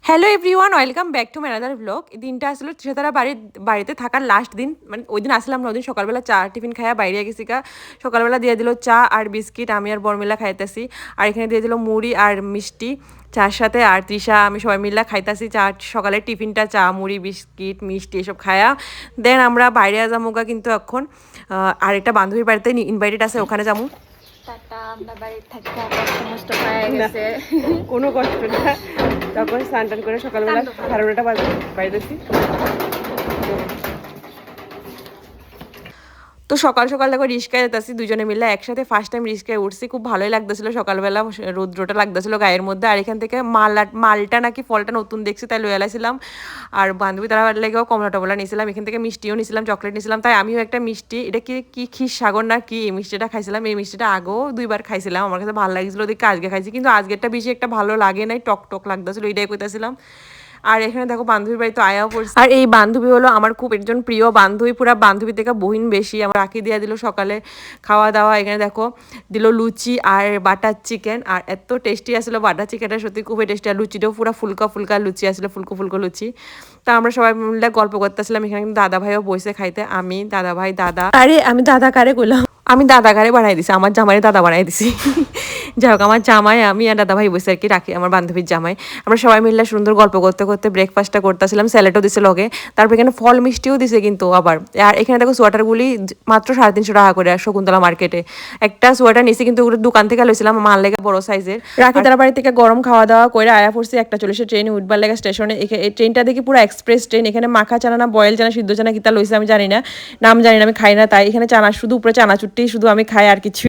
Hello everyone, welcome back to my another blog. এই দিনটা আসলে তৃষাতারা বাড়িতে থাকার লাস্ট দিন, মানে ওই দিন আসলাম না। ওই দিন সকালবেলা চা টিফিন খাইয়া বাইরে গেছি কা। সকালবেলা দিয়ে দিল চা আর বিস্কিট, আমি আর বরমিলা খাইতেছি। আর এখানে দিয়ে দিল মুড়ি আর মিষ্টি চার সাথে। আর তৃষা আমি সবাই মিল্লা খাইতেছি চা, সকালের টিফিনটা চা মুড়ি বিস্কিট মিষ্টি এসব খায়া দেন আমরা বাইরে যামুগা। কিন্তু এখন আরেকটা বান্ধবীর বাড়িতে ইনভাইটেড আছে, ওখানে যাবো। টাটা, আমরা বাড়িতে থাকতে কষ্ট মষ্ট হয়ে গেছে। কোনো কষ্ট না। তখন স্নান টান করে সকালবেলা 11:30 বাজে বাইরেছি। তো সকাল সকাল দেখো রিস্কায় যেতেছি দুজনে মিলে একসাথে। ফার্স্ট টাইম রিস্কায় উঠছি, খুব ভালোই লাগতেছিল। সকালবেলা রৌদ্রটা লাগতেছিল গায়ের মধ্যে। আর এখান থেকে মালটা নাকি ফলটা নতুন দেখছি, তাই লয়ে এলাইছিলাম। আর বান্ধবী তারা লেগেও কমলা টমলা নিয়েছিলাম। এখান থেকে মিষ্টিও নিয়েছিলাম, চকলেট নিয়েছিলাম। তাই আমিও একটা মিষ্টি, এটা কি ক্ষীর সাগর না কি, এই মিষ্টিটা খাইছিলাম। এই মিষ্টিটা আগেও 2বার খাইছিলাম, আমার কাছে ভালো লাগছিল দেখে আজকে খাইছি। কিন্তু আজকেরটা বেশি একটা ভালো লাগে নাই, টক টক লাগতেছিল, এটাই কইতাছিলাম। আর এখানে দেখো বান্ধবীর বাড়ি তো আয়াও পড়ছে। আর এই বান্ধবী হলো আমার খুব একজন প্রিয় বান্ধবী, পুরা বান্ধবী থেকে বহিন বেশি। আমার রাখি দিয়া দিল সকালে খাওয়া দাওয়া। এখানে দেখো দিল লুচি আর বাটার চিকেন, আর এত টেস্টি আসলো বাটার চিকেনটা, সত্যি খুবই টেস্টি। আর লুচিটাও পুরো ফুলকা ফুলকা লুচি আসলো, ফুলকো ফুলকো লুচি। তা আমরা সবাই মিলে গল্প করতেছিলাম। এখানে কিন্তু দাদা ভাইও বসে খাইতে, আমি দাদা ভাই দাদা, আরে আমি দাদা কারে কইলাম, আমি দাদা কারে বানাই দিছি, আমার জামাই দাদা বানাই দিছি। যাই হোক, আমার জামাই আমি আর দাদা ভাই বসে আর কি, রাখি আমার বান্ধবীর জামাই। আমরা সবাই মিলে সুন্দর গল্প করতে করতে ব্রেকফাস্টটা করতেছিলাম। স্যালাডও দিছে লগে, তারপর এখানে ফল মিষ্টিও দিছে কিন্তু আবার। আর এখানে দেখো সোয়েটারগুলি মাত্র 350 টাকা করে শকুন্তলা মার্কেটে। একটা সোয়েটার নিছি, কিন্তু ওগুলো দোকান থেকে লইছিলাম, মাল লেগে বড় সাইজের। রাখি তারা বাড়ি থেকে গরম খাওয়া দাওয়া করে আয়া পড়ছি 1:40 ট্রেনে উঠবার লেগে স্টেশনে। এই ট্রেনটা দেখি পুরো এক্সপ্রেস ট্রেন। এখানে মাখা চানা না বয়েল চানা সিদ্ধ চানা কিতা লইছে আমি জানি না, নাম জানি না, আমি খাই না। তাই এখানে চানা শুধু উপরে চানাচুরটি শুধু আমি খাই, আর কিছু